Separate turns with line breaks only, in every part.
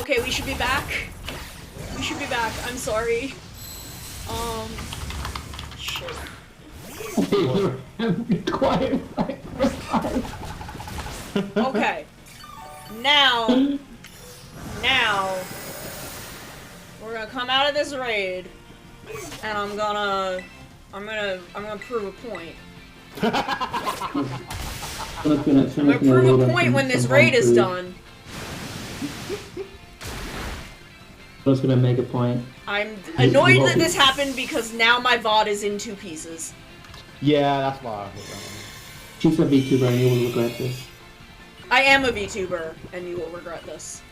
Okay, we should be back. We should be back. I'm sorry. Shit.
Be quiet.
Okay. Now, we're gonna come out of this raid, and I'm gonna prove a point. I'm gonna prove a point when this raid is done.
I was gonna make a point.
I'm annoyed that this happened because now my VOD is in 2 pieces.
Yeah, that's why I hit
She's a VTuber and you will regret this.
I am a VTuber, and you will regret this.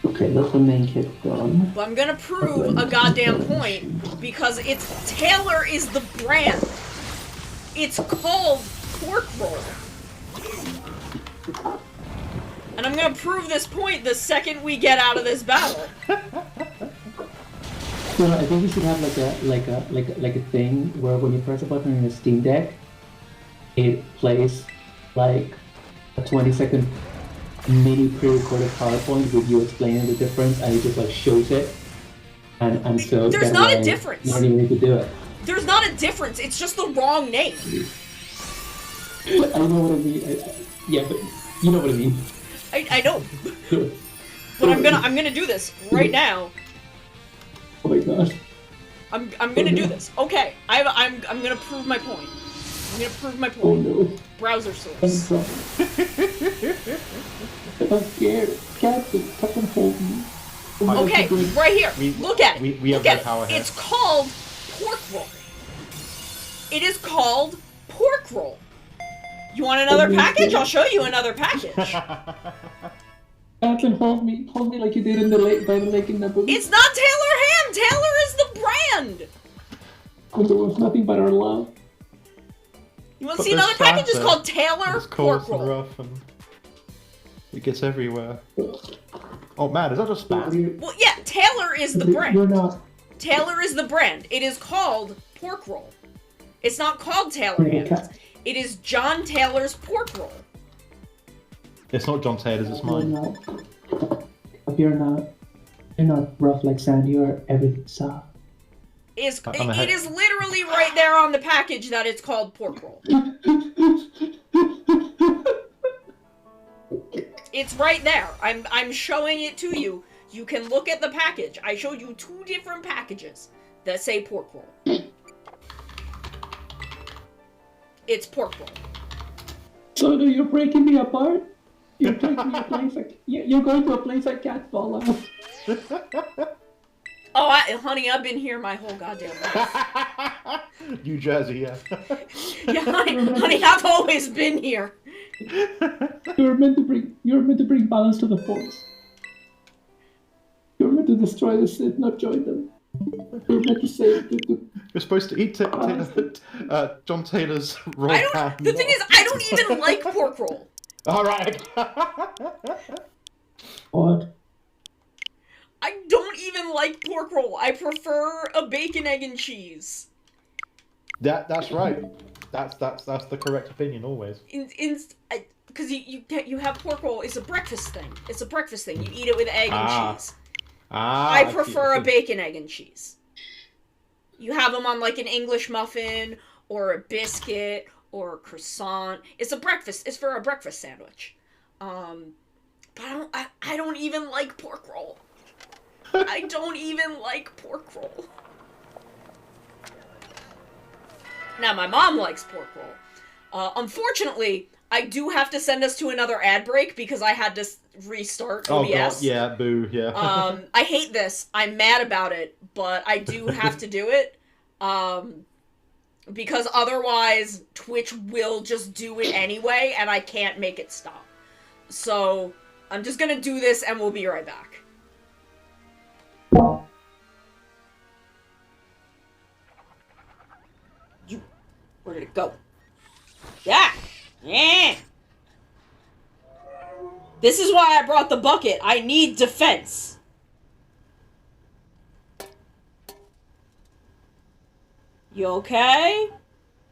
Okay, that's the main kit done.
But I'm gonna prove a goddamn point, because Taylor is the brand. It's called Pork Roll. And I'm gonna prove this point the second we get out of this battle.
So I think you should have like a thing where when you press a button in a Steam Deck, it plays like a 20-second mini pre-recorded PowerPoint with you explaining the difference, and it just like shows it. And so
there's not a difference.
You don't even need to do it.
There's not a difference. It's just the wrong name.
I know what I mean. Yeah, but you know what I mean.
I know. But I'm gonna do this right now.
Oh my gosh.
I'm gonna do this. Okay, I'm gonna prove my point. I'm gonna prove my point.
Oh no.
Browser source.
I'm scared. Captain, hold me.
Okay, right here. Look at it.
We have
Look at
no power
it.
here.
It's called Pork Roll. It is called Pork Roll. You want another package? I'll show you another package.
Captain, hold me like you did in the lake by the lake in Naboo.
It's not Taylor Ham. Taylor is the brand.
There was nothing but our love.
You want to see another package? It's called Taylor
It's
Pork
coarse and
Roll.
rough and it gets everywhere. Oh man, is that just spam?
Well, yeah, Taylor is the
You're
brand.
not.
Taylor is the brand. It is called Pork Roll. It's not called Taylor Ham's. It is John Taylor's Pork Roll.
It's not John Taylor's, it's
You're
mine.
not. You're not rough like sand. You are everything soft.
It is literally right there on the package that it's called Pork Roll. It's right there. I'm showing it to you. You can look at the package. I showed you 2 different packages that say Pork Roll. It's Pork Roll.
So you're breaking me apart? You're taking me a place you're going to a place I can't follow.
Oh, honey, I've been here my whole goddamn life.
New Jersey, yeah.
Yeah, honey, I've always been here.
You're meant to bring balance to the force. You're meant to destroy the Sith, not join them. You're meant to save the
You're supposed to eat John Taylor's raw ham.
The thing is, I don't even like pork roll.
Alright.
What?
I don't even like pork roll. I prefer a bacon, egg, and cheese.
That's right. That's the correct opinion always.
Because you have pork roll. It's a breakfast thing. It's a breakfast thing. You eat it with egg and cheese. I prefer a bacon, egg, and cheese. You have them on like an English muffin or a biscuit or a croissant. It's a breakfast. It's for a breakfast sandwich. But I don't even like pork roll. I don't even like pork roll. Now, my mom likes pork roll. Unfortunately, I do have to send us to another ad break because I had to restart OBS.
Oh god, yeah, boo, yeah.
I hate this. I'm mad about it, but I do have to do it. Because otherwise, Twitch will just do it anyway, and I can't make it stop. So, I'm just gonna do this, and we'll be right back. Where did it go? Yeah! Yeah! This is why I brought the bucket. I need defense. You okay?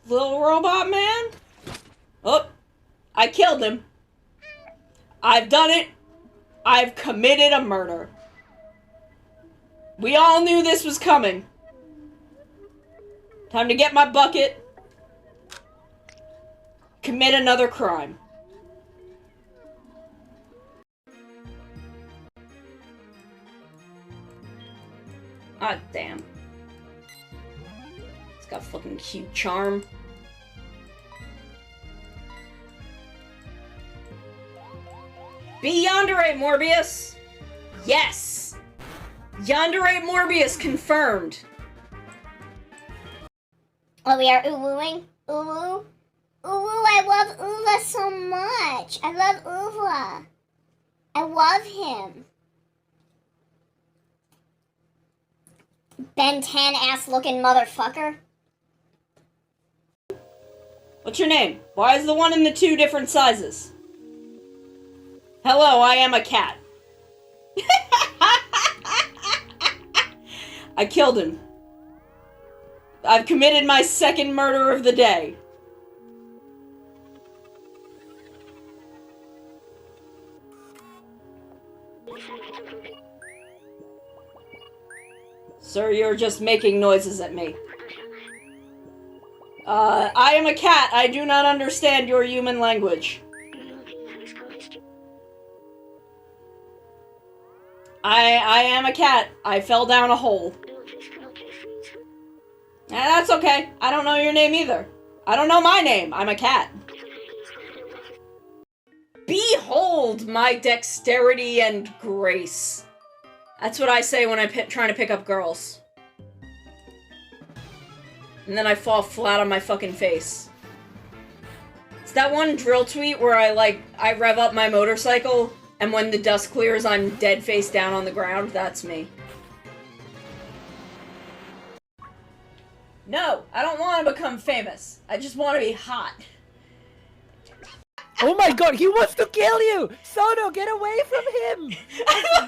Little robot man? Oh, I killed him. I've done it. I've committed a murder. We all knew this was coming. Time to get my bucket. Commit another crime. Ah, damn. It's got fucking cute charm. Be Yandere, Morbius! Yes! Yandere Morbius confirmed.
Oh, we are uwooing? Uwu? Uwu, I love Uva so much. I love Uva. I love him. Ben 10 ass looking motherfucker.
What's your name? Why is the one and the two different sizes? Hello, I am a cat. I killed him. I've committed my second murder of the day. Sir, you're just making noises at me. I am a cat. I do not understand your human language. I am a cat. I fell down a hole. That's okay. I don't know your name either. I don't know my name. I'm a cat. Behold my dexterity and grace. That's what I say when I'm trying to pick up girls. And then I fall flat on my fucking face. It's that one drill tweet where I rev up my motorcycle, and when the dust clears, I'm dead face down on the ground. That's me. No, I don't want to become famous. I just want to be hot.
Oh my god, he wants to kill you! Sono, get away from him!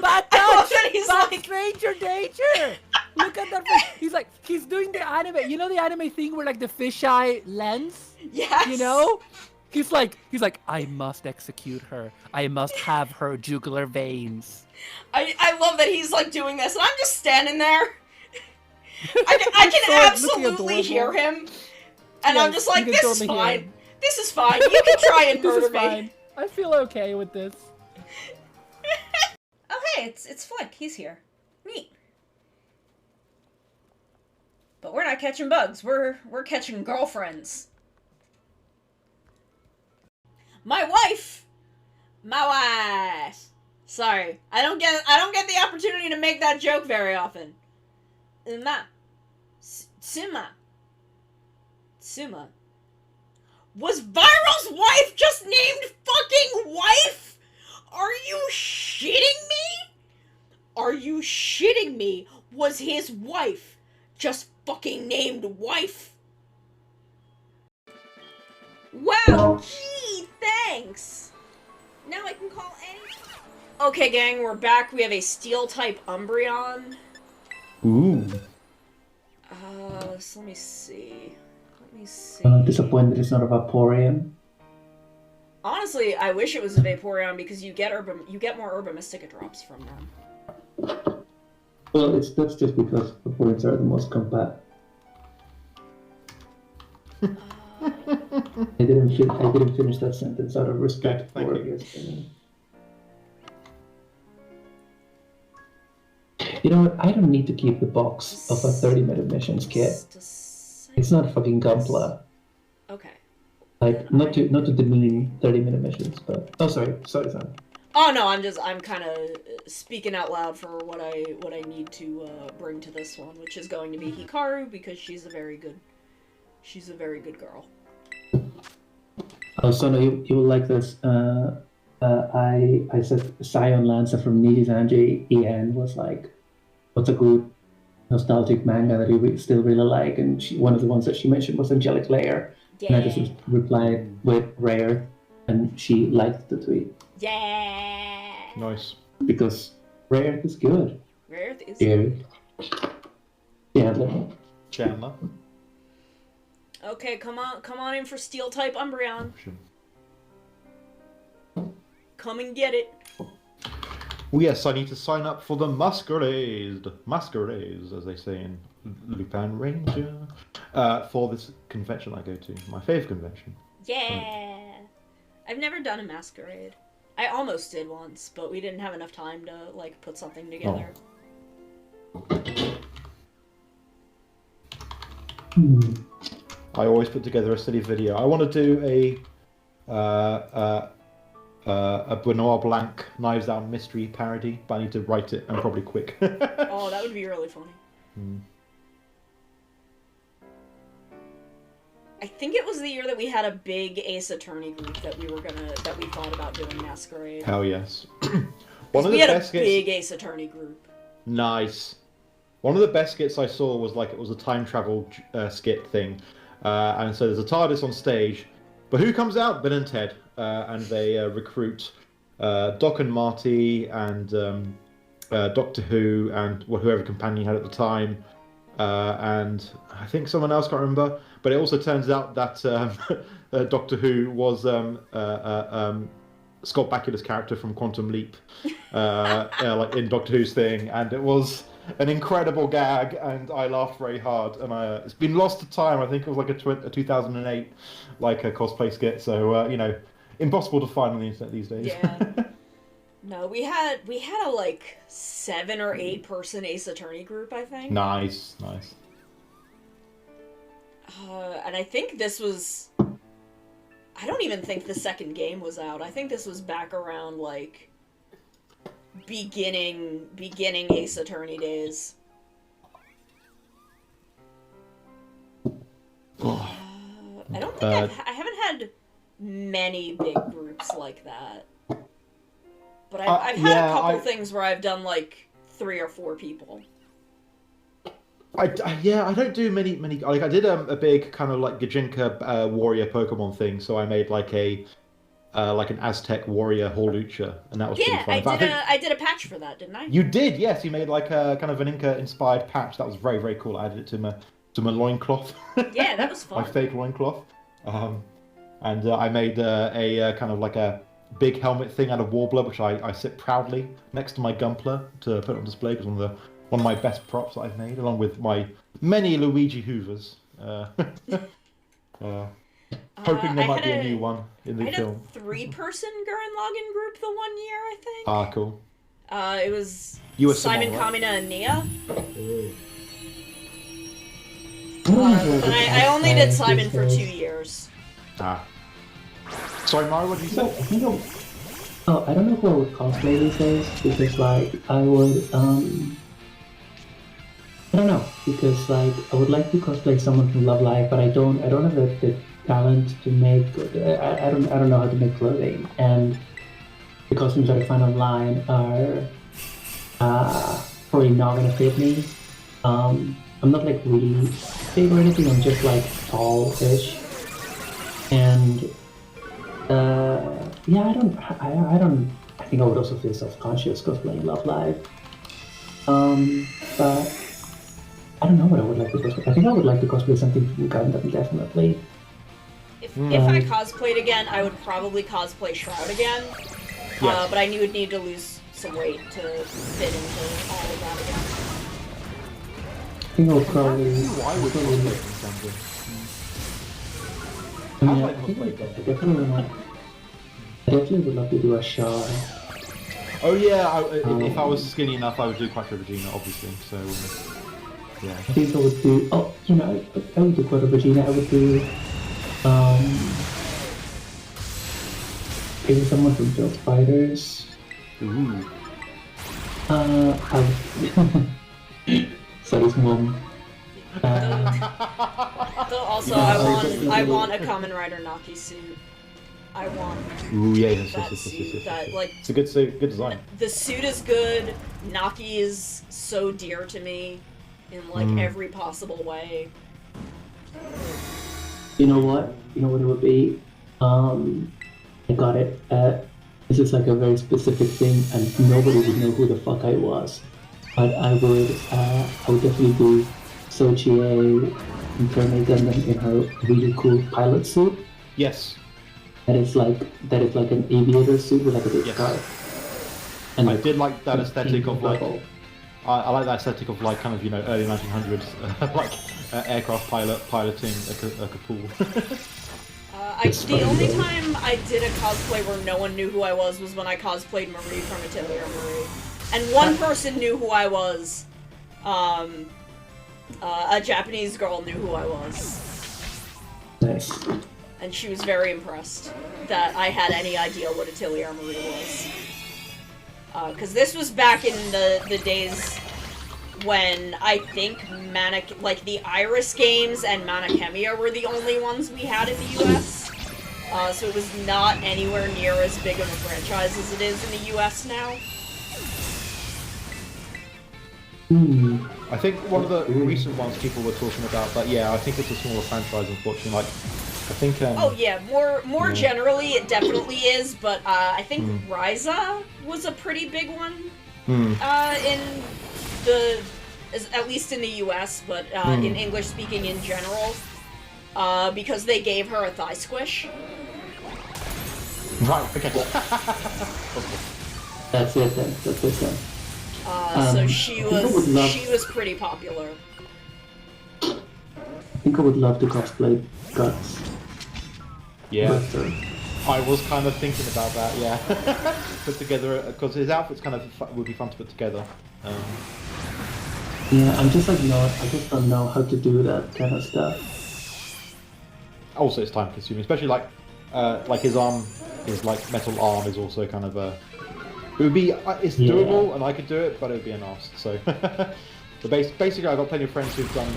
Bad touch!
He's
Bad
like...
stranger danger! Look at that face. He's doing the anime. You know the anime thing where like the fisheye lens?
Yes!
You know? He's like, I must execute her. I must have her jugular veins.
I love that he's like doing this, and I'm just standing there. I can absolutely hear him. And yes, I'm just like, this is fine. This is fine. You can try and murder me. Fine.
I feel okay with this.
Oh hey, it's Flick. He's here. Neat. But we're not catching bugs. We're catching girlfriends. My wife. Sorry, I don't get the opportunity to make that joke very often. Suma. Was Viral's wife just named fucking wife? Are you shitting me? Are you shitting me? Was his wife just fucking named wife? Wow, gee, thanks. Now I can call any... Okay, gang, we're back. We have a Steel-type Umbreon.
Ooh.
So let me see.
Disappointed it's not a Vaporeon.
Honestly, I wish it was a Vaporeon because you get more Herba Mystica drops from them.
Well, that's just because Vaporeons are the most compact. I didn't finish that sentence out of respect for it. You know what? I don't need to keep the box of a 30-minute missions kit. It's not fucking Gunpla.
Okay.
Like, not to demean 30-minute missions, but... Oh, sorry, son.
Oh, no, I'm kind of speaking out loud for what I need to bring to this one, which is going to be Hikaru, because she's a very good girl.
Oh, so no, you will like this. I said Scion Lancer from Nijizanji Ian was like, what's a good nostalgic manga that you still really like, and one of the ones that she mentioned was Angelic Layer. Yeah. And I just replied with Rare, and she liked the tweet.
Yeah.
Nice.
Because Rare is good.
Rare is good.
Chandler.
Okay, come on in for Steel-type Umbreon. Come and get it.
Oh yes, I need to sign up for the masquerades, as they say in Lupin Ranger, for this convention I go to, my favourite convention.
Yeah. I've never done a masquerade. I almost did once, but we didn't have enough time to like put something together.
I always put together a silly video. I want to do a Benoit Blanc Knives Out mystery parody, but I need to write it and probably quick.
Oh, that would be really funny. I think it was the year that we had a big Ace Attorney group that we thought about doing Masquerade.
Hell yes.
We had a big Ace Attorney group.
Nice. One of the best skits I saw was like it was a time travel skit thing, and so there's a TARDIS on stage, but who comes out? Bill and Ted, and they recruit Doc and Marty and Doctor Who and whoever companion had at the time, and I think someone else, can't remember. But it also turns out that Doctor Who was Scott Bakula's character from Quantum Leap, like in Doctor Who's thing, and it was an incredible gag, and I laughed very hard. And it's been lost to time. I think it was like a 2008 like a cosplay skit. So impossible to find on the internet these days.
Yeah. No, we had a like 7 or 8 person Ace Attorney group, I think.
Nice.
And I think this was... I don't even think the second game was out. I think this was back around, like, beginning Ace Attorney days. I don't think I haven't had many big groups like that. But I've had a couple things where I've done, like, 3 or 4 people.
I don't do many. Like I did a big kind of like Gajinka warrior Pokemon thing. So I made like an Aztec warrior Hawlucha, and that was pretty fun.
I did a patch for that, didn't I?
You did, yes. You made like a kind of an Inca inspired patch. That was very, very cool. I added it to my loincloth.
Yeah, that was fun.
My fake loincloth. And I made a kind of like a big helmet thing out of Warbler, which I sit proudly next to my Gunpla to put on display because one of my best props that I've made, along with my many Luigi Hoovers. Hoping there might be a new one in the film.
I had a 3-person Gurren Lagann group the one year, I think.
Ah, cool.
It was
Simon,
Kamina, and Nia.
Oh.
But I only did Simon for 2 years.
Ah. Sorry, Mario, what did you say?
I don't know if I would cosplay these days, because like I would I don't know, because like I would like to cosplay someone from Love Live, but I don't have the talent to make. I don't know how to make clothing, and the costumes that I find online are probably not gonna fit me. I'm not like really big or anything. I'm just like tall-ish, and yeah, I think I would also feel self-conscious cosplaying Love Live. But I don't know what I would like to cosplay. I think I would like to cosplay something from Gundam, definitely.
If I cosplayed again, I would probably cosplay Shroud again.
Yes.
But I would need to lose some weight to fit into all of that again.
I think I would probably...
Why would you cosplay from Gundam?
I definitely would love to do a Shaw.
Oh yeah, if I was skinny enough, I would do Quattro Vegeta, obviously. So yeah.
I think I would do. I would do Quattro Vegeta. I would do. Maybe someone from Build Fighters.
Ooh.
I would. Sorry, mom.
Also, I want a Kamen Rider Naki suit. I want that suit. That, like,
it's a good suit, good design.
The suit is good. Naki is so dear to me in like every possible way.
You know what? You know what it would be? I got it. This is like a very specific thing, and nobody would know who the fuck I was. But I would definitely do Sochie Inferno Gundam in her really cool pilot suit.
Yes.
That is like an aviator suit with like a big scarf. And
I did like that aesthetic of like.
bubble.
I like that aesthetic of like kind of early 1900s like aircraft piloting a pool.
The only time I did a cosplay where no one knew who I was when I cosplayed Marie from Atelier Marie, and one person knew who I was. A Japanese girl knew who I was.
Nice.
And she was very impressed that I had any idea what Atelier Marie was. Because this was back in the days when I think the Iris games and Manichemia were the only ones we had in the US. So it was not anywhere near as big of a franchise as it is in the US now.
I think one of the recent ones people were talking about, but yeah, I think it's a smaller franchise, unfortunately. Like, I think.
Oh yeah, more generally, it definitely is. But I think Ryza was a pretty big one in at least in the U.S., but in English speaking in general, because they gave her a thigh squish.
Right. Okay.
That's it then. That's it then.
So she was pretty popular.
I think I would love to cosplay Guts.
Yeah.
But,
I was kind of thinking about that. Yeah. Put together because his outfits kind of would be fun to put together.
yeah, I'm just like not. I just don't know how to do that kind of stuff.
Also, it's time consuming, especially like his arm, his like metal arm is also kind of a. It would be, it's doable and I could do it, but it would be an arse. So, but basically, I've got plenty of friends who've done,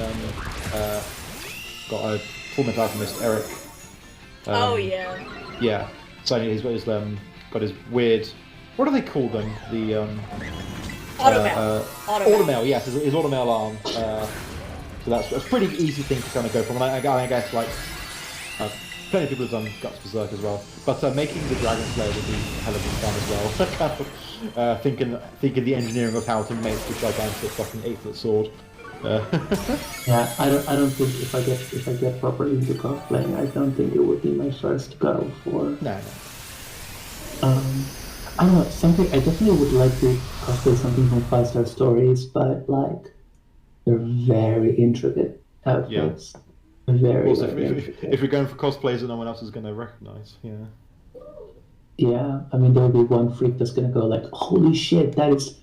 got a Full Metal Alchemist, Eric.
Oh yeah.
Yeah. So he's got his weird, what do they call them? The
Automail.
Automail, yes, his Automail arm. So that's a pretty easy thing to kind of go from. And I guess like. Plenty of people have done Guts Berserk as well, but making the Dragon Slayer would be a hell of fun as well. Thinking the engineering of how to make the gigantic fucking 8-foot sword.
Yeah, I don't think if I get properly into cosplaying, I don't think it would be my first go for.
No.
I don't know, something I definitely would like to cosplay something from 5-Star Stories, but like they're very intricate outfits. Yeah.
Also, if you're going for cosplays that no one else is going to recognize, yeah.
Yeah, I mean, there'll be one freak that's going to go like, holy shit, that is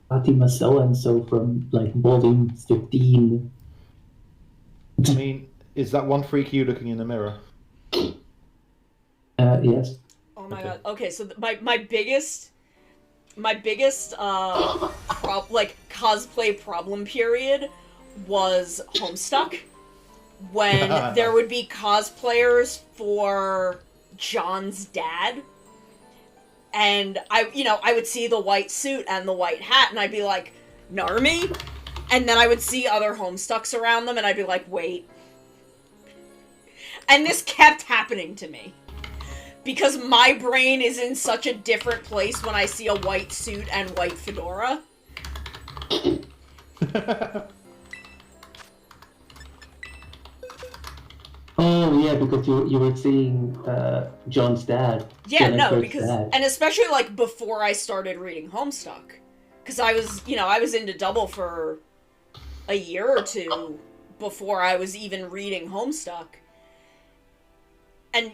Fatima so-and-so from, like, volume 15.
I mean, is that one freak you looking in the mirror?
Yes.
Oh my god. Okay, so my biggest cosplay problem period was Homestuck. When there would be cosplayers for John's dad, and I would see the white suit and the white hat, and I'd be like, Narmi? And then I would see other Homestucks around them, and I'd be like, wait. And this kept happening to me. Because my brain is in such a different place when I see a white suit and white fedora.
Oh yeah, because you were seeing John's dad.
Yeah, no, because and especially like before I started reading Homestuck, because I was into Double for a year or two before I was even reading Homestuck, and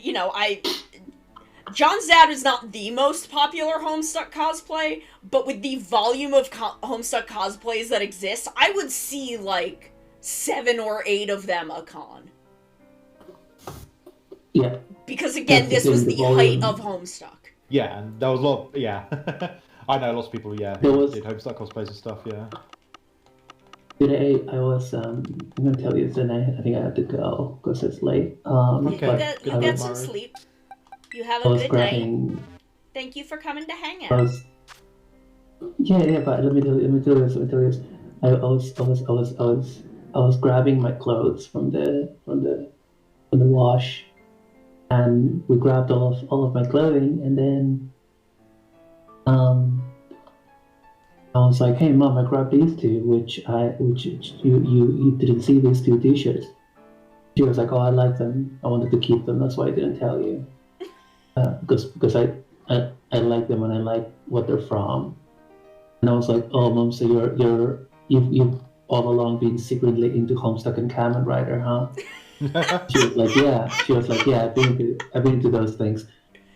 John's dad is not the most popular Homestuck cosplay, but with the volume of Homestuck cosplays that exist, I would see like 7 or 8 of them a con.
Yeah.
Because again, this was the height of Homestuck.
Yeah, and there was a lot. Yeah, I know lots of people. Yeah, who did Homestuck cosplays and stuff. Yeah.
Today I was. I'm gonna tell you. Then I think I have to go because it's late.
Okay.
You get some sleep. You have a good night. Thank you for coming to hang out.
Yeah, but let me tell you this. I was grabbing my clothes from the wash. And we grabbed all of my clothing, and then I was like, "Hey, Mom, I grabbed these two, which you didn't see these 2 T-shirts." She was like, "Oh, I like them. I wanted to keep them. That's why I didn't tell you." Because I I like them and I like what they're from. And I was like, oh, Mom, so you've all along been secretly into Homestuck and Kamen Rider, huh? She was like, yeah. She was like, yeah, I've been into those things.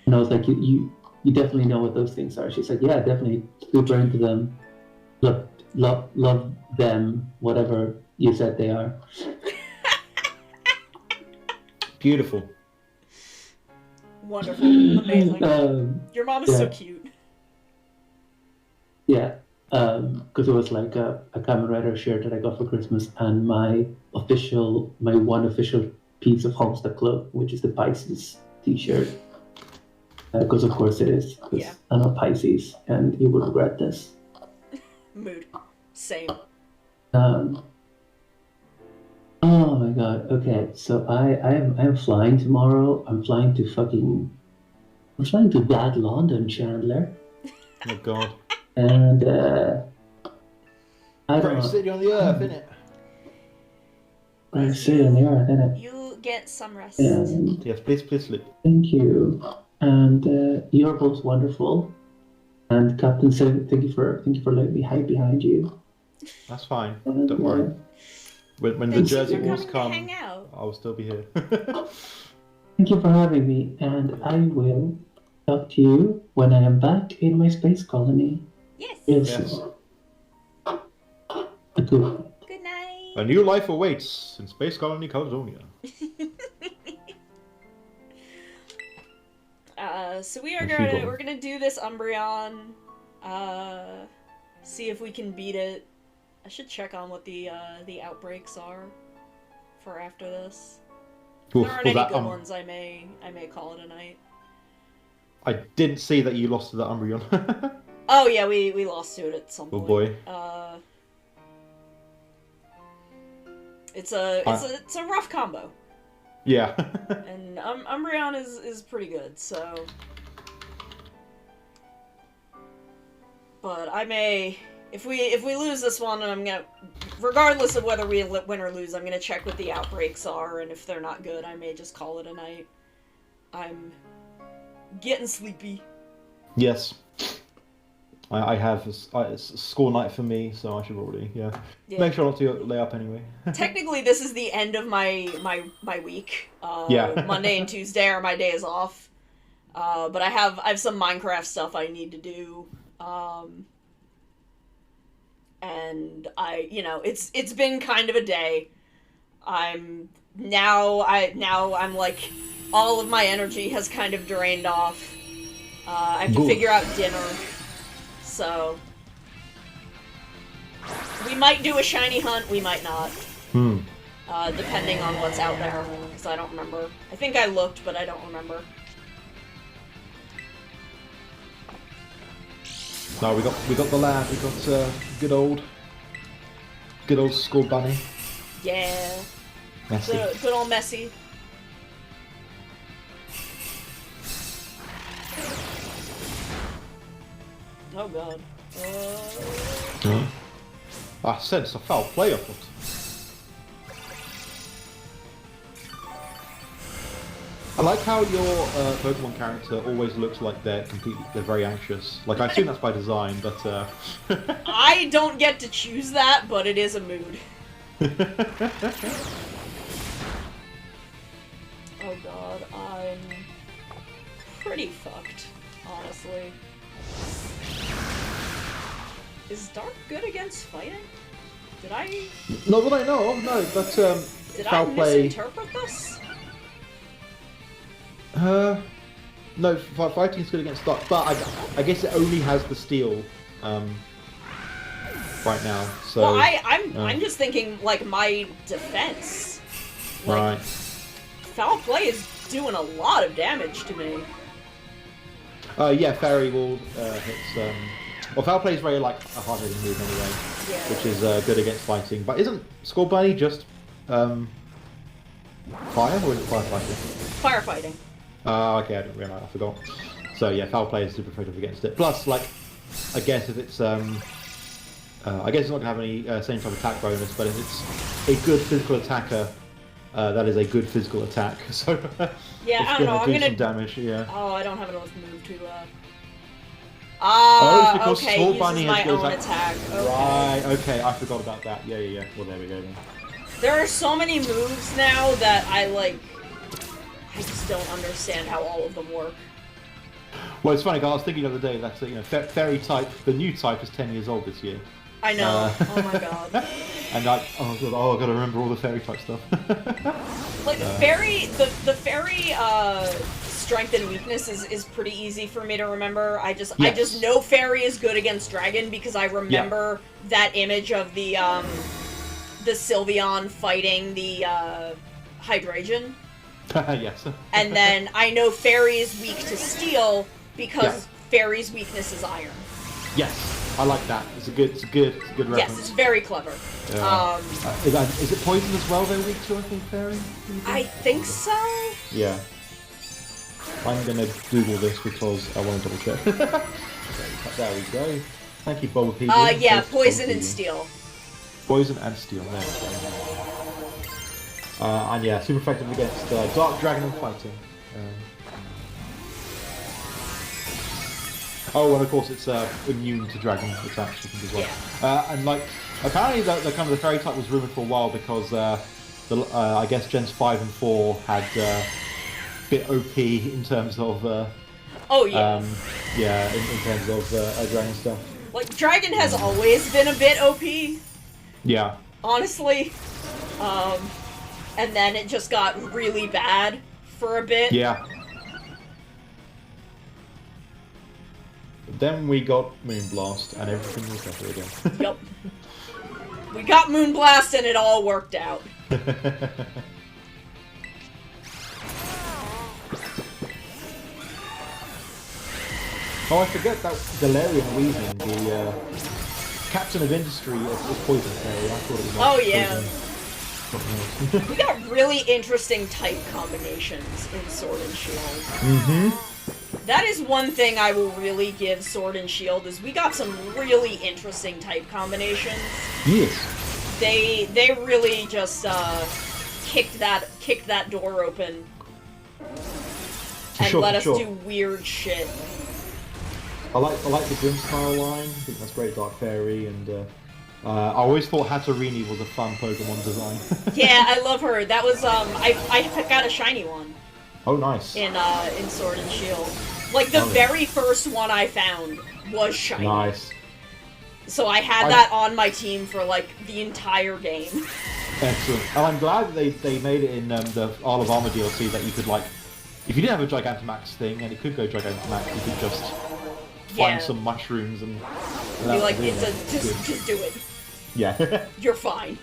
And I was like, you definitely know what those things are. She's like, yeah, definitely super into them. Love them, whatever you said they are.
Beautiful. Wonderful. Amazing. Your mom is so cute.
Yeah. Because it was like a Kamen Rider shirt that I got for Christmas, and my one official piece of Homestuck cloth, which is the Pisces t-shirt. Because of course it is. Because I'm a Pisces, and you would regret this.
Mood. Same.
Oh my god. Okay, so I'm flying tomorrow. I'm flying to Bad London, Chandler.
Oh god.
And I don't know.
Greatest city on the earth, isn't it?
Greatest city on the earth, isn't it?
You get some rest.
And
yes, please sleep.
Thank you. And you're both wonderful. And Captain said, thank you for letting me hide behind you.
That's fine.
And,
don't worry. When the Jersey Wars come,
hang out.
I will still be here.
Thank you for having me, and I will talk to you when I am back in my space colony.
Yes.
Yes.
Good.
Good night.
A new life awaits in Space Colony Caledonia.
So we're gonna do this Umbreon. See if we can beat it. I should check on what the outbreaks are for after this. If there aren't any good ones, I may call it a night.
I didn't see that you lost to the Umbreon.
Oh yeah, we lost to it at some point.
Oh boy.
It's a rough combo.
Yeah.
And Umbreon is pretty good, so. But I may, if we lose this one, and I'm gonna, regardless of whether we win or lose, I'm gonna check what the outbreaks are, and if they're not good, I may just call it a night. I'm getting sleepy.
Yes. I have it's school night for me, so I should probably make sure not to lay up anyway.
Technically, this is the end of my week. Monday and Tuesday are my days off. But I have some Minecraft stuff I need to do. And it's been kind of a day. I'm like, all of my energy has kind of drained off. I have to figure out dinner. So, we might do a shiny hunt, we might not. Depending on what's out there, because I don't remember. I think I looked, but I don't remember.
No, we got the lad. We got good old Skull Bunny.
Yeah.
Messy.
Good old Messy. Oh god.
I sense a foul play afoot. I like how your Pokemon character always looks like they're very anxious. Like, I assume that's by design, but
I don't get to choose that, but it is a mood. Oh god, I'm pretty fucked, honestly. Is Dark good against fighting? Did I...
Not that I know of, no, but
Did
foul
I
play...
misinterpret this?
No, fighting's good against Dark, but I guess it only has the steel right now, so...
Well, I'm just thinking, like, my defense. Like,
right.
Foul play is doing a lot of damage to me.
Yeah, Fairy will hit well, Foul Play is very, like, a hard-hitting move anyway, which is good against fighting. But isn't Skull Bunny just fire, or is it firefighting?
Firefighting.
Okay, I didn't realise, I forgot. So yeah, Foul Play is super effective against it. Plus, like, I guess if it's, I guess it's not going to have any same type of attack bonus, but if it's a good physical attacker, that is a good physical attack. So
yeah, I don't know. I'm gonna
some damage. Yeah.
Oh, I don't have enough move
Oh, it's because
okay,
Sword
uses
Binding
my
has goes
own
like-
attack. Okay.
Right, okay, I forgot about that. Yeah. Well, there we go then.
There are so many moves now that I just don't understand how all of them work.
Well, it's funny, 'cause I was thinking the other day that, fairy type, the new type is 10 years old this year.
I know. Oh my god.
And like, oh god, I've got to remember all the fairy type stuff.
Like the fairy strength and weakness is pretty easy for me to remember. I just know fairy is good against dragon because I remember that image of the Sylveon fighting the Hydreigon.
Yes.
And then I know fairy is weak to steel because fairy's weakness is iron.
Yes, I like that. It's a good reference.
Yes, it's very clever.
Yeah. Is it poison as well they're weak to, I think, fairy?
I think so.
Yeah. I'm gonna Google this because I want to double check. There we go. Thank you, Bulbapedia.
Yeah,
Thanks,
poison and
Bulbapedia.
steel.
Poison and steel, there we go. And yeah, super effective against Dark Dragon and Fighting. Oh, and of course it's immune to dragon attacks, I think, as well. And like, apparently the kind of the fairy type was rumored for a while because I guess Gens 5 and 4 had bit OP in terms of in terms of dragon stuff.
Like dragon has always been a bit OP,
Yeah.
honestly. And then it just got really bad for a bit.
Yeah. Then we got Moonblast, and everything was better again.
Yep. We got Moonblast and it all worked out.
Oh, I forget that Galarian Weezing, the captain of industry of Poison Fairy. I thought it was like
Oh, yeah.
Poison.
We got really interesting type combinations in Sword and Shield.
Mm-hmm.
That is one thing I will really give Sword and Shield, is we got some really interesting type combinations.
Yes.
They really just kicked that door open and let us do weird shit.
I like the Grimmsnarl line. I think that's great, Dark Fairy, and I always thought Hatterene was a fun Pokemon design.
Yeah, I love her. That was I got a shiny one.
Oh, nice.
In Sword and Shield. Like the very first one I found was shiny.
Nice.
So I had that on my team for like the entire game.
Excellent. And I'm glad they made it in the Isle of Armor DLC that you could, like, if you didn't have a Gigantamax thing and it could go Gigantamax, you could just find some mushrooms and
be like, just do it.
Yeah.
You're fine.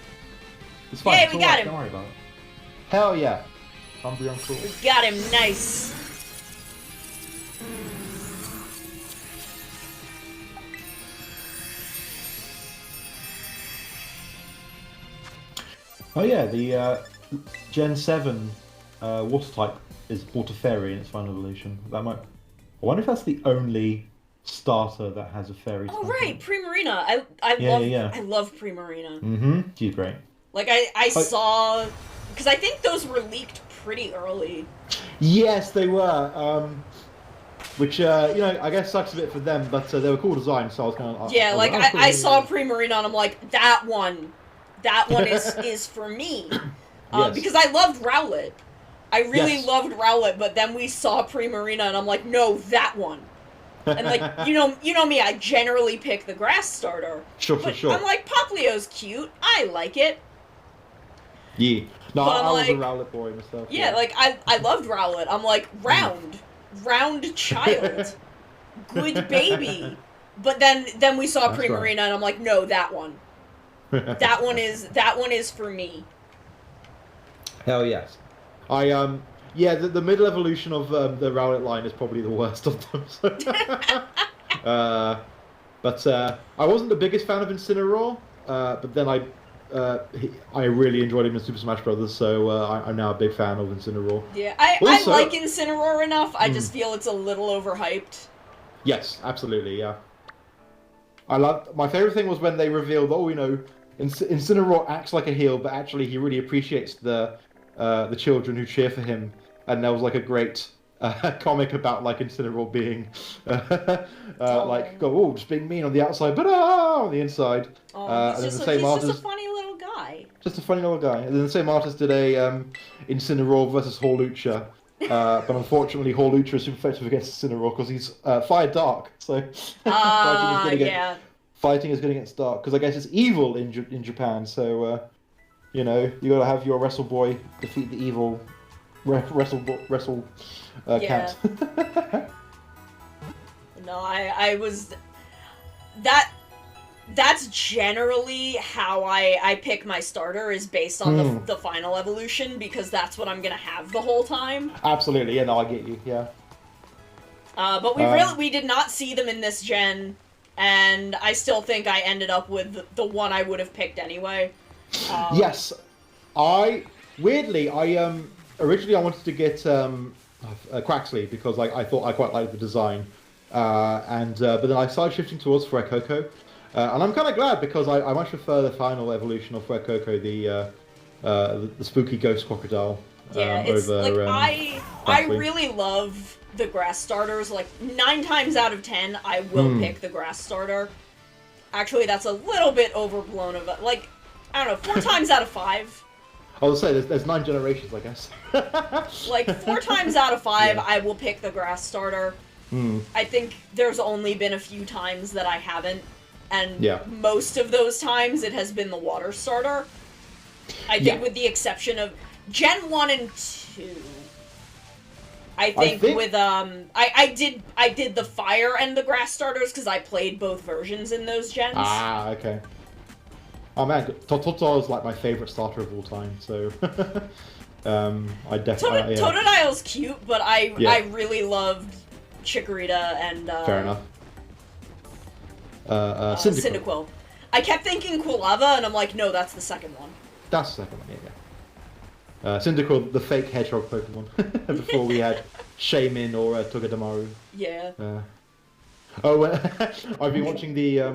It's fine.
Yay,
It's
we
all
got
right,
him.
Don't worry about it. Hell yeah. Umbreon Sword.
We got him, nice.
Oh yeah, the Gen 7 Water type is Water Fairy in its final evolution. That might. I wonder if that's the only starter that has a fairy.
Oh
type
right,
in it.
Primarina. I love Primarina.
Mm-hmm. She's great.
Like I saw, because I think those were leaked pretty early.
Yes, they were. Which I guess sucks a bit for them, but they were cool designs, so I was kind of.
Yeah, like I saw Primarina and I'm like, that one is for me.
Yes.
Because I loved Rowlet. I really loved Rowlet, but then we saw Primarina and I'm like, no, that one. And like, you know me, I generally pick the grass starter.
Sure.
I'm like, Popplio's cute. I like it.
Yeah. No,
But
I was a
like-
Rowlet boy myself.
Yeah, like I loved Rowlet. I'm like, round child, good baby. But then we saw
That's
Primarina
right.
and I'm like, no, that one. That one is for me.
Hell yes. The middle evolution of the Rowlet line is probably the worst of them. But I wasn't the biggest fan of Incineroar, but then I really enjoyed him in Super Smash Bros. So I'm now a big fan of Incineroar.
Yeah, I
Also-
like Incineroar enough. I just feel it's a little overhyped.
Yes, absolutely, yeah. My favorite thing was when they revealed, Incineroar acts like a heel, but actually he really appreciates the children who cheer for him, and there was like a great comic about like Incineroar being just being mean on the outside, but on the inside.
Oh, he's just a funny little guy.
Just a funny little guy. And then the same artist did a Incineroar versus Hawlucha. But unfortunately, Hawlucha is super effective against Incineroar because he's Fire Dark. So fighting is going against Dark because I guess it's evil in Japan. So you got to have your Wrestle Boy defeat the evil wrestle cat.
No, I was that's generally how I pick my starter, is based on the final evolution, because that's what I'm gonna have the whole time.
Absolutely, yeah, no, I get you, yeah.
But we did not see them in this gen, and I still think I ended up with the one I would have picked anyway.
Yes, originally I wanted to get Quaxley because I thought I quite liked the design, but then I started shifting towards Fuecoco. And I'm kind of glad because I much prefer the final evolution of Fuecoco, the spooky ghost crocodile.
It's I really love the grass starters. Like 9 times out of 10, I will pick the grass starter. Actually, that's a little bit overblown. Like, I don't know, 4 times out of 5.
I will say there's 9 generations, I guess.
Like 4 times out of 5, I will pick the grass starter. I think there's only been a few times that I haven't. And most of those times, it has been the water starter. I think with the exception of Gen 1 and 2. I think with, I did the fire and the grass starters because I played both versions in those gens.
Ah, okay. Oh man, Totodile is like my favorite starter of all time, so... I definitely...
Totodile's cute, but I really loved Chikorita and...
Fair enough.
Cyndaquil. I kept thinking Quilava, and I'm like, no, that's the second one.
That's the second one, yeah. Cyndaquil, the fake hedgehog Pokemon, before we had Shaymin or Togedemaru.
Yeah.
I've been watching the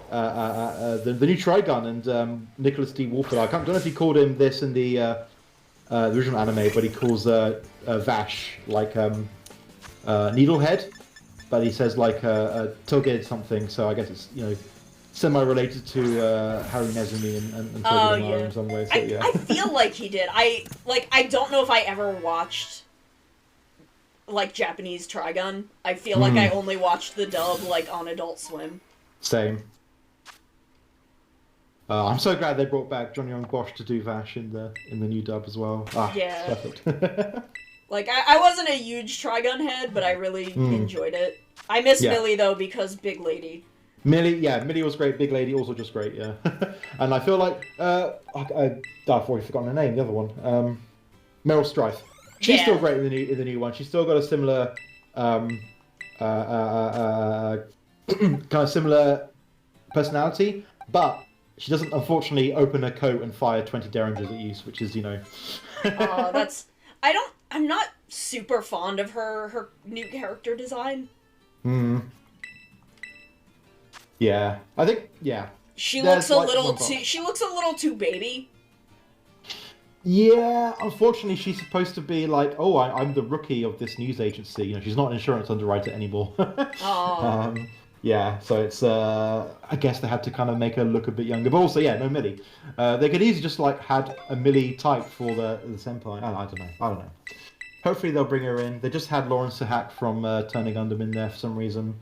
new Trigun, and Nicholas D. Wolford. I don't know if he called him this in the original anime, but he calls Vash like Needlehead. But he says like Toged something, so I guess it's semi-related to Harry Nezumi and Togedemaru in some ways. So,
I feel like he did. I don't know if I ever watched like Japanese Trigun. I feel like I only watched the dub like on Adult Swim.
Same. I'm so glad they brought back Johnny Young Bosch to do Vash in the new dub as well.
Yeah. Perfect. Like, I wasn't a huge Trigun head, but I really enjoyed it. I miss Millie, though, because Big Lady.
Millie was great. Big Lady also just great, yeah. And I feel like... I've already forgotten her name, the other one. Meryl Streif. She's still great in the new one. She's still got a similar... kind of similar personality, but she doesn't, unfortunately, open her coat and fire 20 derringers at you, which is,
that's... I'm not super fond of her new character design.
Yeah, I think
she looks a little too baby.
Yeah, unfortunately, she's supposed to be like, I'm the rookie of this news agency. She's not an insurance underwriter anymore. Yeah, so it's I guess they had to kind of make her look a bit younger, but also no Millie. They could easily just like had a Millie type for the senpai. I don't know. Hopefully they'll bring her in. They just had Lauren Sahak from Turner Gundam in there for some reason.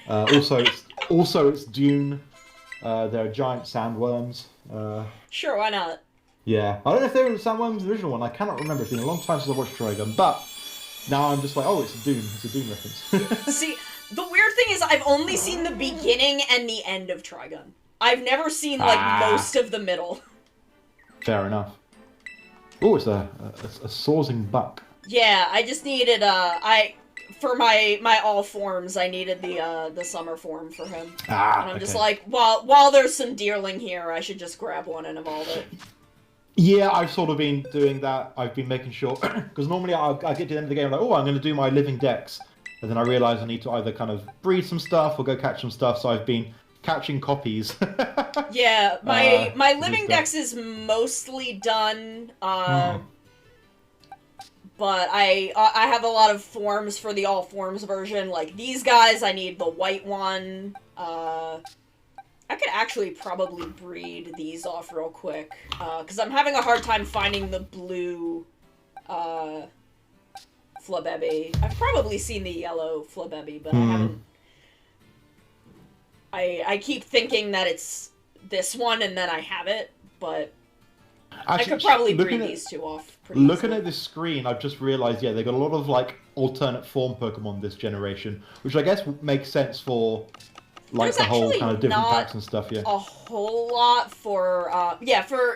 Also it's Dune. There are giant sandworms.
Sure, why not?
Yeah, I don't know if they were sandworms in the original one. I cannot remember. It's been a long time since I watched Trigun, but now I'm just like, it's Dune. It's a Dune reference.
See, the weird thing is I've only seen the beginning and the end of Trigun. I've never seen most of the middle. Fair
enough. Oh, it's a Sorzing buck.
Yeah, I just needed for my all forms, I needed the summer form for him. And I'm just like, while there's some Deerling here, I should just grab one and evolve it.
Yeah, I've sort of been doing that. I've been making sure, because normally I get to the end of the game like, I'm going to do my living dex, and then I realise I need to either kind of breed some stuff or go catch some stuff. So I've been catching copies.
Yeah, my living dex is mostly done. But I have a lot of forms for the all forms version. Like these guys, I need the white one. I could actually probably breed these off real quick, because I'm having a hard time finding the blue, Flabébé. I've probably seen the yellow Flabébé, but I haven't. I keep thinking that it's this one, and then I have it, but actually, I could probably breed these two off pretty
Looking
easily.
at this screen, I've just realised, yeah, they got a lot of, like, alternate form Pokemon this generation, which I guess makes sense for... Like
There's
the whole
actually
kind of different
not
packs and stuff, yeah.
a whole lot for,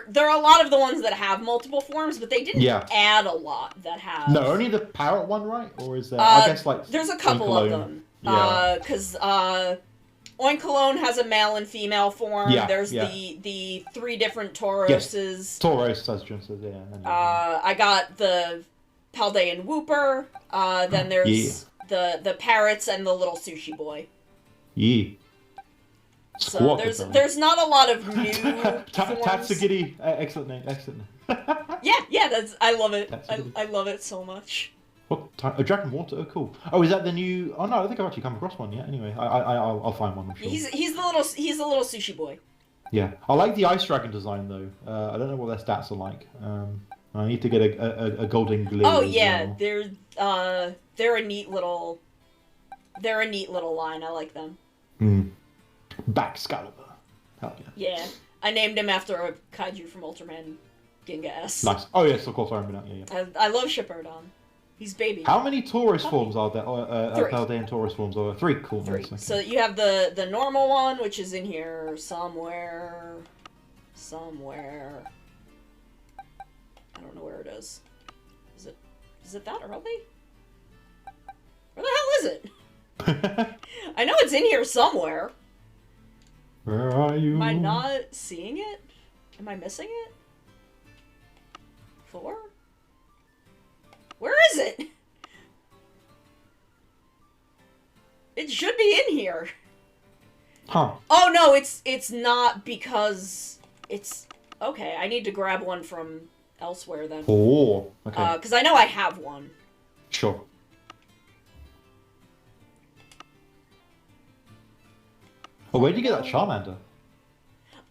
there are a lot of the ones that have multiple forms, but they didn't add a lot that have...
No, only the parrot one, right? Or is there, I guess, like...
There's a couple of them.
Yeah.
Because, Oinkologne has a male and female form.
Yeah,
There's
yeah.
the 3 different Tauroses.
Tauros, as Jim says, yeah.
I got the Paldean Wooper. Then there's the parrots and the little sushi boy.
Yeah.
So there's not a lot of new forms.
Tatsugiri, excellent name, excellent name.
Yeah, I love it. I love it so much.
What? A Dragon Water? Oh, cool. Oh, is that the new? Oh no, I don't think I've actually come across one yet. Anyway, I'll find one. I'm sure.
He's the little sushi boy.
Yeah, I like the Ice Dragon design though. I don't know what their stats are like. I need to get a Golden Glue.
Oh yeah, well. They're a neat little line. I like them.
Baxcalibur. Hell yeah.
Yeah, I named him after a kaiju from Ultraman Ginga S.
Nice. Oh yes, of course I remember that. Yeah.
I love Shipperdon. He's baby.
How many Taurus forms are there?
3.
Paldean Taurus forms are 3. Cool.
3.
Nice, okay.
So you have the normal one, which is in here somewhere. I don't know where it is. Is it that early? Where the hell is it? I know it's in here somewhere.
Where are you?
Am I not seeing it? Am I missing it? 4? Where is it? It should be in here.
Huh.
Oh no, it's not because it's okay. I need to grab one from elsewhere then.
Oh, okay.
Because I know I have one.
Sure. Oh, where did you get that Charmander?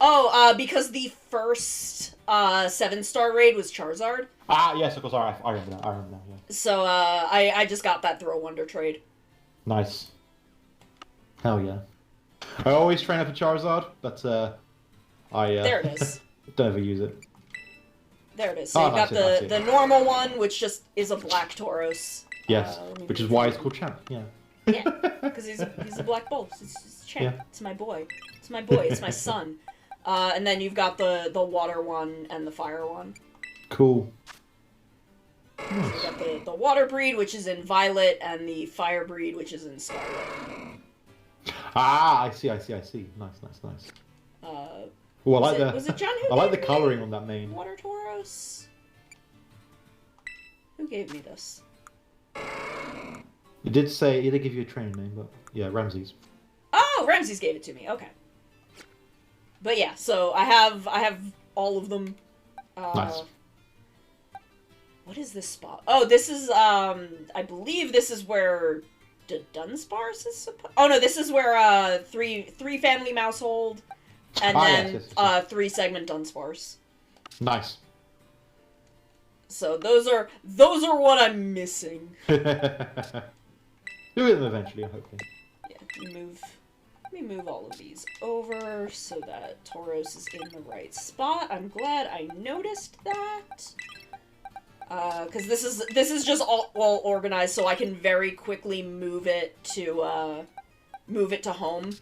Oh, because the first 7-star raid was Charizard.
Ah, yes, of course. I remember that. Yeah.
So I just got that through a Wonder Trade.
Nice. Hell yeah. I always train up a Charizard, but
there it is.
don't ever use it.
There it is. So you've got the normal one, which just is a black Tauros.
Yes, which is why it's called Champ. Yeah.
Yeah, because he's a black bull. It's Champ. Yeah. It's my boy. It's my boy. It's my son. And then you've got the water one and the fire one.
Cool.
So you've got the water breed, which is in Violet, and the fire breed, which is in Scarlet.
Ah, I see. Nice. Oh, I like
was it John who
I like the
gave
coloring
me
on that mane.
Water Tauros? Who gave me this?
It did say it did give you a training name, but yeah, Ramses.
Oh, Ramses gave it to me. Okay. But yeah, so I have all of them.
Nice.
What is this spot? Oh, this is I believe this is where the Dunsparce is supposed. Oh no, this is where three family Mousehold, and then
yes.
3 segment Dunsparce.
Nice.
So those are what I'm missing.
Do them eventually, hopefully.
Yeah, let me move all of these over so that Tauros is in the right spot. I'm glad I noticed that. Because this is just all organized, so I can very quickly move it to home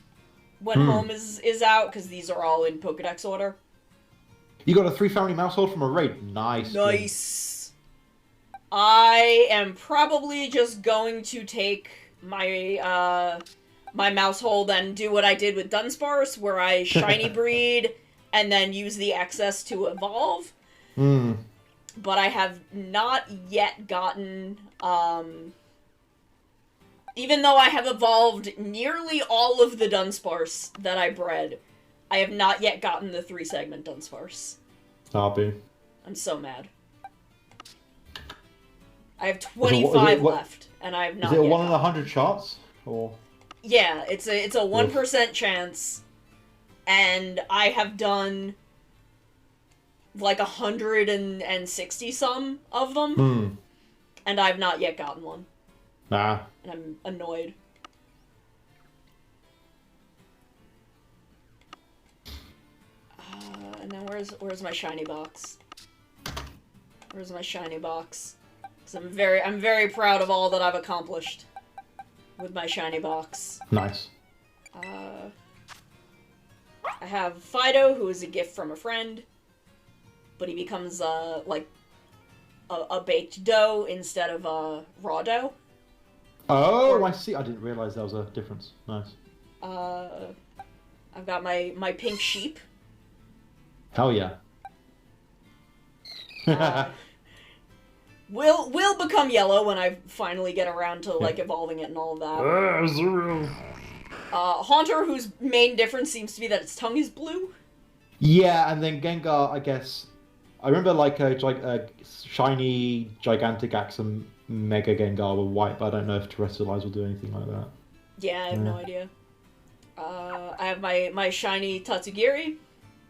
when home is out, because these are all in Pokedex order.
You got a 3 family Mousehold from a raid. Nice.
Nice. I am probably just going to take my my Mousehold and do what I did with Dunsparce, where I shiny breed and then use the excess to evolve. But I have not yet gotten, even though I have evolved nearly all of the Dunsparce that I bred, I have not yet gotten the I have 25 left, and I have not.
Is it a
yet
1 in
gotten
100 chance, or?
Yeah, it's a 1% chance, and I have done like 160 some of them, and I've not yet gotten one.
Nah.
And I'm annoyed. And then where's my shiny box? Where's my shiny box? Because I'm very proud of all that I've accomplished with my shiny box.
Nice.
I have Fido, who is a gift from a friend, but he becomes like a baked dough instead of raw dough.
Oh, I see. I didn't realize there was a difference. Nice.
I've got my pink sheep.
Hell yeah.
Will become yellow when I finally get around to like evolving it and all of that. Haunter, whose main difference seems to be that its tongue is blue.
Yeah, and then Gengar, I guess. I remember like a shiny, gigantic Axum Mega Gengar were white, but I don't know if Terrestrialize will do anything like that.
Yeah, I have no idea. I have my shiny Tatsugiri.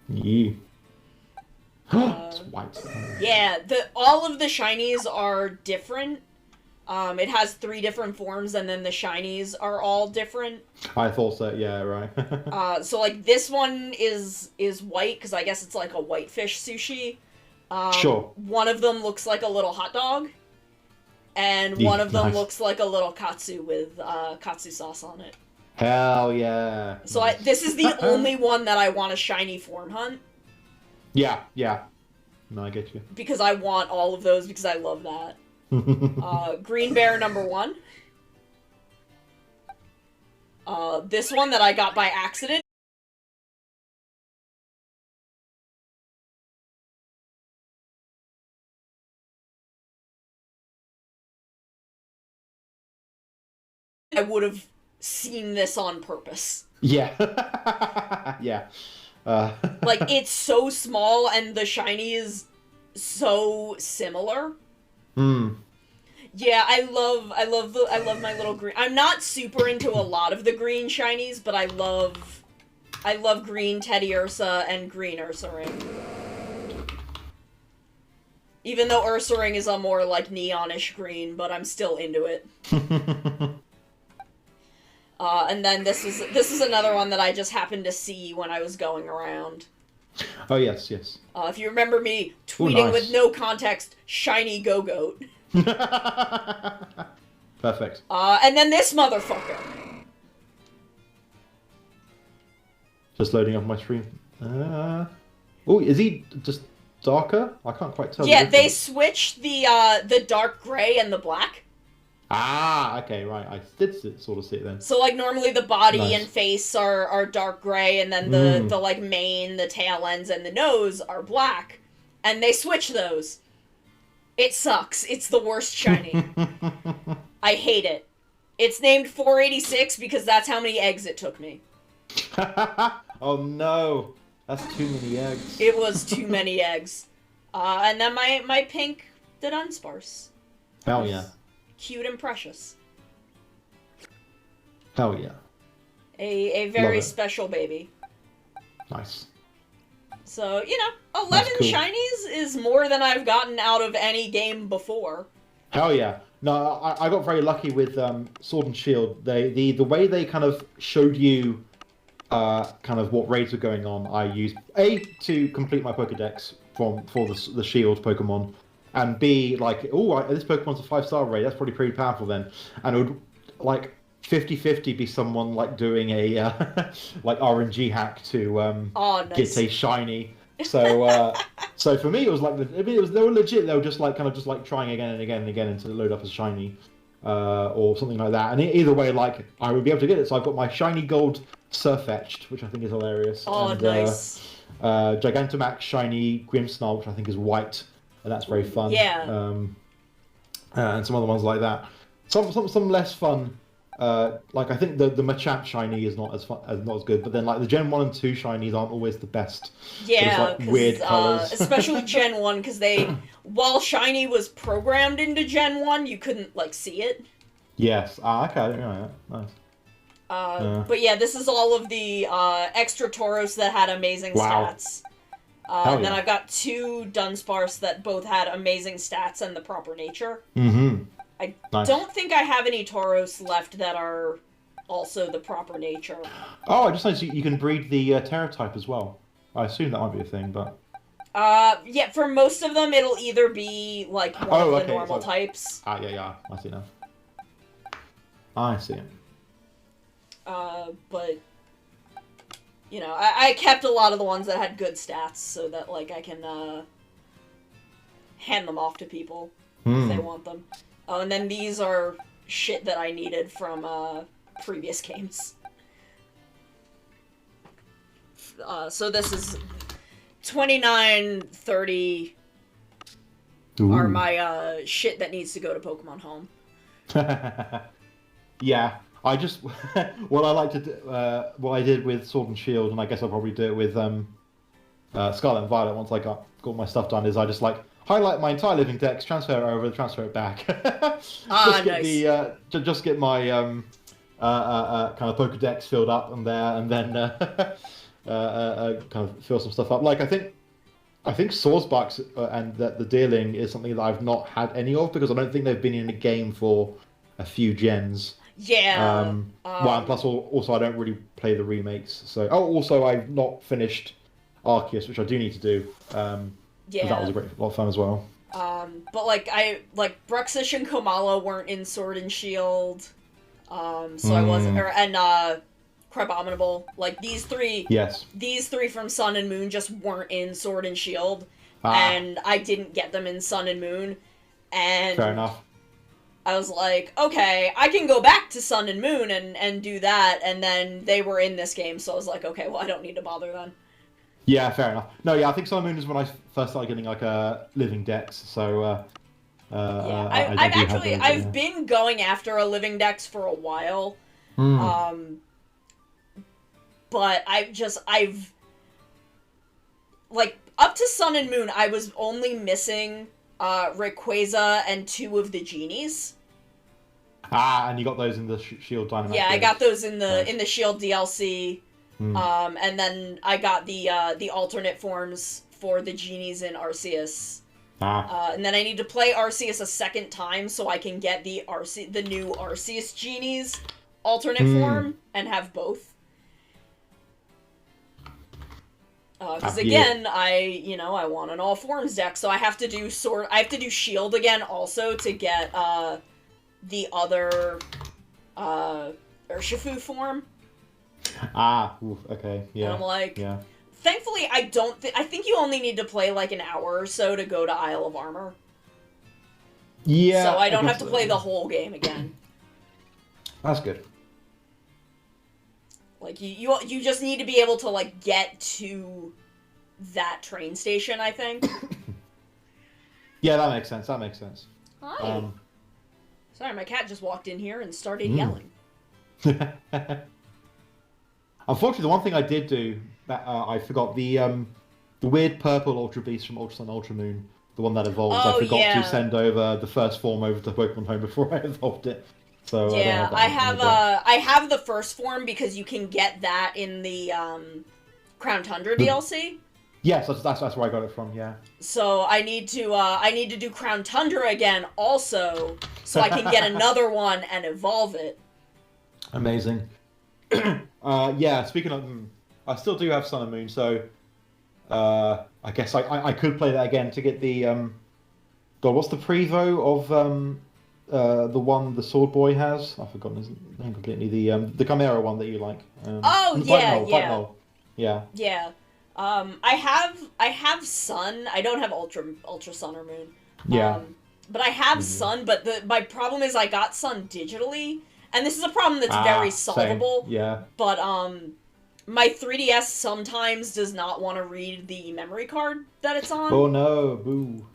Yeah. It's white.
Yeah, all of the shinies are different. It has 3 different forms, and then the shinies are all different.
I thought so. Yeah, right.
So like this one is white because I guess it's like a whitefish sushi.
Sure.
One of them looks like a little hot dog, and one of them looks like a little katsu with katsu sauce on it.
Hell yeah.
So this is the only one that I want a shiny form hunt.
Yeah, yeah. No, I get you.
Because I want all of those because I love that. Green Bear number 1. This one that I got by accident. I would have seen this on purpose.
Yeah. Yeah.
Like, it's so small and the shiny is so similar. Yeah, I love my little green. I'm not super into a lot of the green shinies, but I love green Teddy Ursa and green Ursaring. Even though Ursaring is a more like neonish green, but I'm still into it. And then this is another one that I just happened to see when I was going around.
Oh, yes, yes.
If you remember me tweeting with no context, shiny Go-Goat.
Perfect.
And then this motherfucker.
Just loading up my screen. Oh, is he just darker? I can't quite tell.
Yeah, they switched the dark gray and the black.
Ah, okay, right. I did sort of see it then.
So, like, normally the body and face are dark gray, and then the like, mane, the tail ends, and the nose are black. And they switch those. It sucks. It's the worst shiny. I hate it. It's named 486 because that's how many eggs it took me.
Oh, no. That's too many eggs.
It was too many eggs. And then my pink Dunsparce.
Hell yeah.
Cute and precious.
Hell yeah.
A very special baby.
Nice.
So, 11
cool.
shinies is more than I've gotten out of any game before.
Hell yeah. No, I got very lucky with Sword and Shield. The way they kind of showed you kind of what raids were going on, I used A, to complete my Pokedex for the Shield Pokemon, and B, like, oh, this Pokemon's a 5-star raid, that's probably pretty powerful then. And it would, like, 50-50 be someone, like, doing a, like, RNG hack to
nice.
get a shiny. So, so for me, it was like, they were legit, they were just, like, kind of just, like, trying again and again and again until it load up as shiny, or something like that. And either way, like, I would be able to get it, so I've got my shiny gold Surfetched, which I think is hilarious.
Oh,
and,
nice.
Gigantamax shiny Grimmsnarl, which I think is white. And that's very fun.
Yeah.
And some other ones like that. Some less fun like I think the Machamp shiny is not as fun, not as good, but then like the Gen 1 and 2 shinies aren't always the best.
Yeah,
like weird colors.
especially Gen 1, because while shiny was programmed into Gen 1, you couldn't like see it.
Yes. Okay, I didn't know that. Nice.
But yeah, this is all of the extra Tauros that had amazing stats. And then I've got 2 Dunsparce that both had amazing stats and the proper nature.
Mm-hmm.
I don't think I have any Tauros left that are also the proper nature.
Oh, I just noticed you can breed the Terra type as well. I assume that might be a thing, but...
Yeah, for most of them, it'll either be, like, one of the normal types.
Yeah, I see now. I see.
But... You know, I kept a lot of the ones that had good stats so that, like, I can, hand them off to people if they want them. Oh, and then these are shit that I needed from, previous games. So this is 29, 30 are my, shit that needs to go to Pokemon Home.
Yeah, I just... what I like to do... what I did with Sword and Shield, and I guess I'll probably do it with, Scarlet and Violet once I got my stuff done, is I just, like, highlight my entire living dex, transfer it over, transfer it back. Just get my kind of Pokedex filled up and there, and then kind of fill some stuff up. Like I think Swordsbucks and the Deerling is something that I've not had any of because I don't think they've been in a game for a few gens.
Yeah.
Well, and plus also I don't really play the remakes. So also I've not finished Arceus, which I do need to do.
Yeah.
That was a lot of fun as well.
But like Bruxish and Komala weren't in Sword and Shield. So I wasn't, and Crabominable. Like these three.
Yes.
These 3 from Sun and Moon just weren't in Sword and Shield, and I didn't get them in Sun and Moon. And
fair enough.
I was like, okay, I can go back to Sun and Moon and do that, and then they were in this game, so I was like, okay, well I don't need to bother then.
Yeah, fair enough. No, yeah, I think Sun and Moon is when I first started getting like a living dex. So,
I've been going after a living dex for a while, but I've like up to Sun and Moon, I was only missing Rayquaza and 2 of the genies.
And you got those in the Shield Dynamax.
Yeah, I got those in the Shield DLC. And then I got the alternate forms for the genies in Arceus. And then I need to play Arceus a second time so I can get the new Arceus genies alternate form and have both. Because again, I want an all forms deck, so I have to do Shield again also to get the other Urshifu form.
Okay, yeah.
And I'm like,
yeah.
Thankfully, I think you only need to play like an hour or so to go to Isle of Armor.
Yeah.
So I don't have to play the whole game again.
That's good.
Like you just need to be able to like get to that train station, I think.
Yeah, that makes sense.
Hi. Sorry, my cat just walked in here and started yelling.
Unfortunately, the one thing I did do that I forgot the weird purple Ultra Beast from Ultra Sun Ultra Moon, the one that evolves. I forgot to send over the first form over to Pokemon Home before I evolved it. So
yeah, I have the first form because you can get that in the Crown Tundra DLC.
Yes, that's where I got it from. Yeah.
So I need to do Crown Tundra again also, so I can get another one and evolve it.
Amazing. Yeah. Speaking of, I still do have Sun and Moon, so I guess I could play that again to get the God, what's the Prevo of the one the Sword Boy has? I've forgotten his name completely. The Chimera one that you like.
Yeah. I have Sun. I don't have Ultra Sun or Moon.
Yeah.
But I have Sun. But my problem is I got Sun digitally, and this is a problem that's very solvable.
Same. Yeah.
But my 3DS sometimes does not want to read the memory card that it's on.
Oh no! Boo.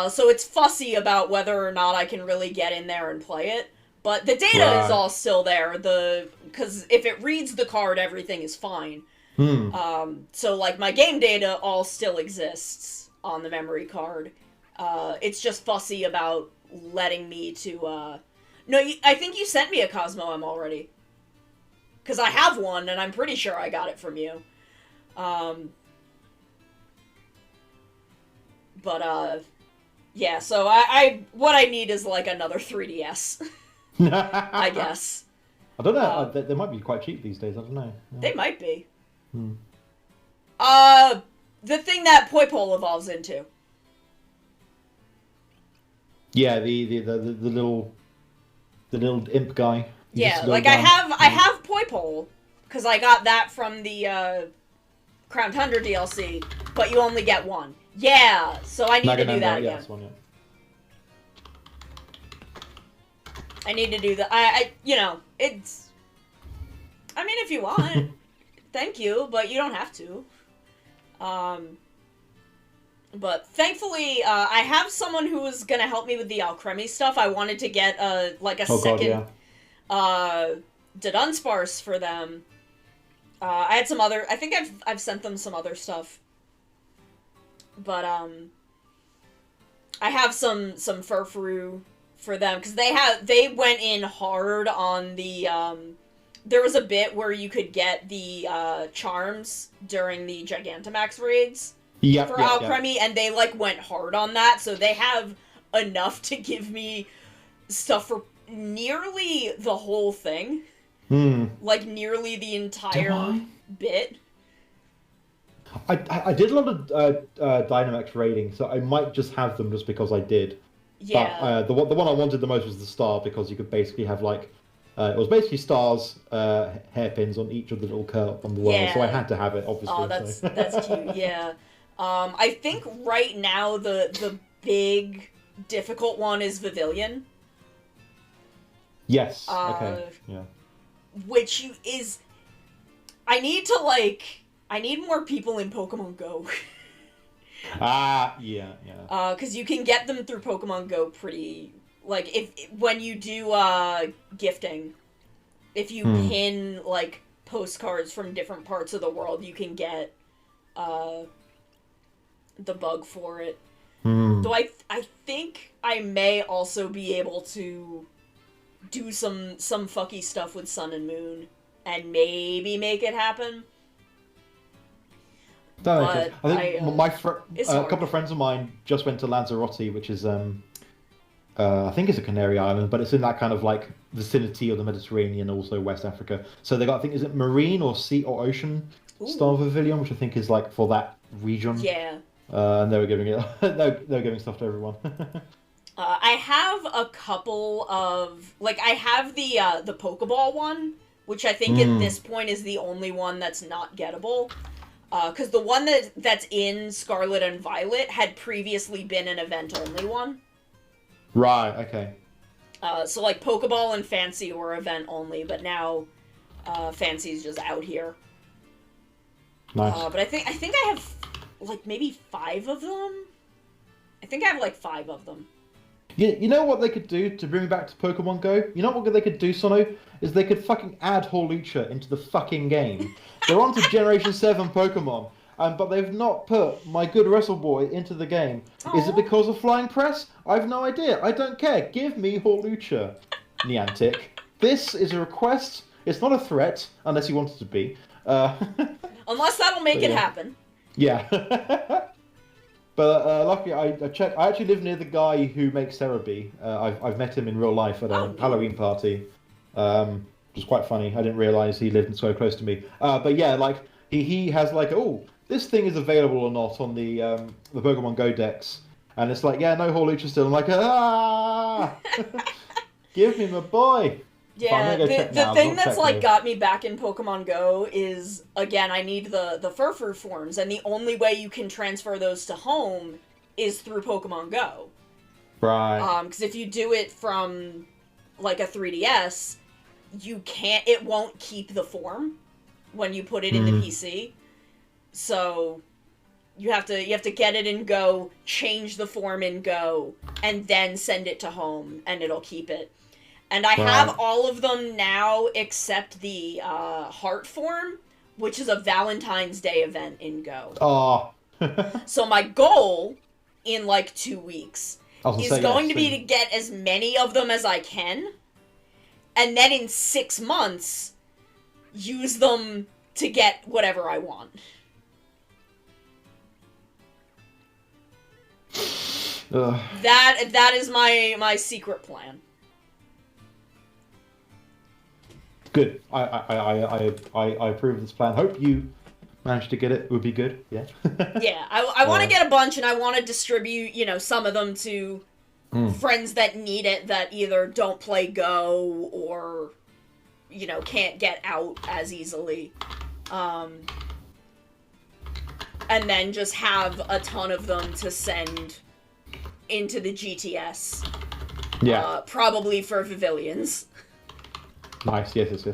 So it's fussy about whether or not I can really get in there and play it. But the data is all still there. Because if it reads the card, everything is fine. So, like, my game data all still exists on the memory card. It's just fussy about letting me to, No, I think you sent me a Cosmo M already. Because I have one, and I'm pretty sure I got it from you. Yeah, so what I need is, like, another 3DS. I guess.
I don't know. They might be quite cheap these days. I don't know. Yeah.
They might be. The thing that Poipole evolves into.
Yeah, the little imp guy.
Yeah, like I have Poipole because I got that from the Crown Tundra DLC, but you only get one. Yeah, so I need to do that again.
One, yeah.
I need to do that. It's. I mean, if you want, thank you, but you don't have to. But thankfully, I have someone who is gonna help me with the Alcremie stuff. I wanted to get second Dunsparce for them. I had some other. I think I've sent them some other stuff. But I have some Furfrou for them because they went in hard on the there was a bit where you could get the charms during the Gigantamax raids for Alcremie, and they like went hard on that, so they have enough to give me stuff for nearly the whole thing. Like nearly the entire bit.
I did a lot of Dynamax raiding, so I might just have them just because I did.
Yeah.
But the one I wanted the most was the star, because you could basically have like it was basically stars, hairpins on each of the little curl on the world, so I had to have it, obviously.
Oh, that's cute. Yeah. I think right now the big difficult one is Vivillon.
Yes. Okay. Yeah.
Which is, I need more people in Pokemon Go.
Yeah.
Because you can get them through Pokemon Go pretty, like, when you do, gifting, if you pin, like, postcards from different parts of the world, you can get, the bug for it. Though I think I may also be able to do some fucky stuff with Sun and Moon, and maybe make it happen.
I think a couple of friends of mine just went to Lanzarote, which is I think it's a Canary Island, but it's in that kind of like vicinity of the Mediterranean, also West Africa. So they got, I think, is it marine or sea or ocean Star Pavilion, which I think is like for that region.
Yeah.
And they were giving it. they were giving stuff to everyone.
I have a couple of, like, I have the Pokeball one, which I think at this point is the only one that's not gettable. Because the one that's in Scarlet and Violet had previously been an event-only one.
Right, okay.
So, like, Pokeball and Fancy were event-only, but now Fancy's just out here.
Nice.
But I think I have, like, maybe 5 of them? I think I have, like, 5 of them.
You know what they could do to bring me back to Pokemon Go? You know what they could do, Sono? Is they could fucking add Hawlucha into the fucking game. They're on to Generation 7 Pokemon, but they've not put my good Wrestle Boy into the game. Aww. Is it because of Flying Press? I've no idea. I don't care. Give me Hawlucha, Niantic. This is a request. It's not a threat, unless you want it to be.
Unless that'll make it happen.
Yeah. But luckily, I checked. I actually live near the guy who makes Cerebi. I've met him in real life at a Halloween party. It was quite funny. I didn't realise he lived so close to me. But yeah, like he has like, oh, this thing is available or not on the Pokemon Go Dex, and it's like, yeah, no Hawlucha still. I'm like, give me my boy.
Yeah, the thing that's like got me back in Pokemon Go is, again, I need the Furfrou forms, and the only way you can transfer those to home is through Pokemon Go.
Right.
Because if you do it from, like, a 3DS, it won't keep the form when you put it in the PC. So you have to get it in Go, change the form in Go, and then send it to home, and it'll keep it. And I have all of them now except the heart form, which is a Valentine's Day event in Go.
Oh.
So my goal in like 2 weeks is going to be to get as many of them as I can, and then in 6 months, use them to get whatever I want. That is my secret plan.
Good. I approve of this plan. Hope you manage to get it. Would be good. Yeah.
Yeah. I want to get a bunch, and I want to distribute, some of them to friends that need it, that either don't play Go or, can't get out as easily. And then just have a ton of them to send into the GTS.
Yeah.
Probably for Pavilions.
Nice. Yes.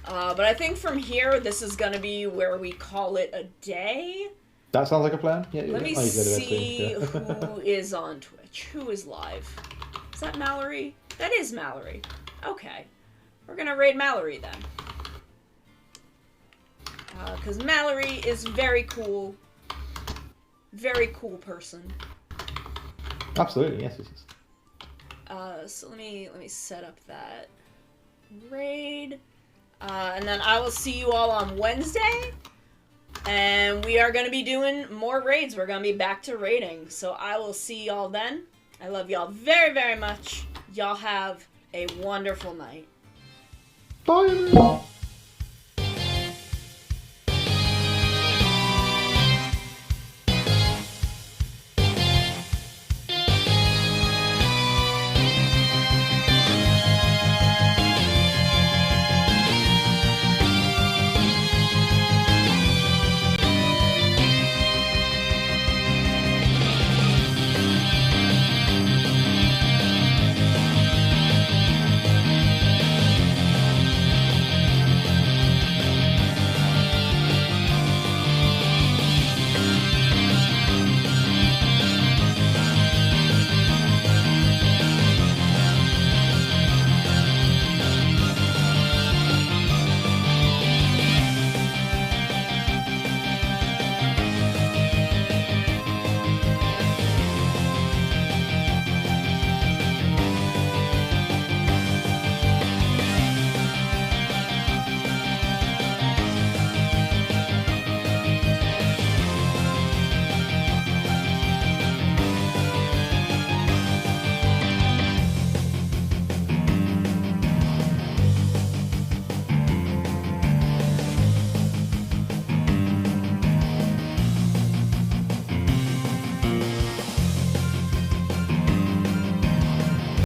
But I think from here, this is going to be where we call it a day.
That sounds like a plan. Yeah.
Let me see who is on Twitch. Who is live? Is that Mallory? That is Mallory. Okay. We're going to raid Mallory then. Because Mallory is very cool. Very cool person.
Absolutely, yes.
So let me set up that raid. And then I will see you all on Wednesday. And we are going to be doing more raids. We're going to be back to raiding. So I will see y'all then. I love y'all very, very much. Y'all have a wonderful night.
Bye, everyone.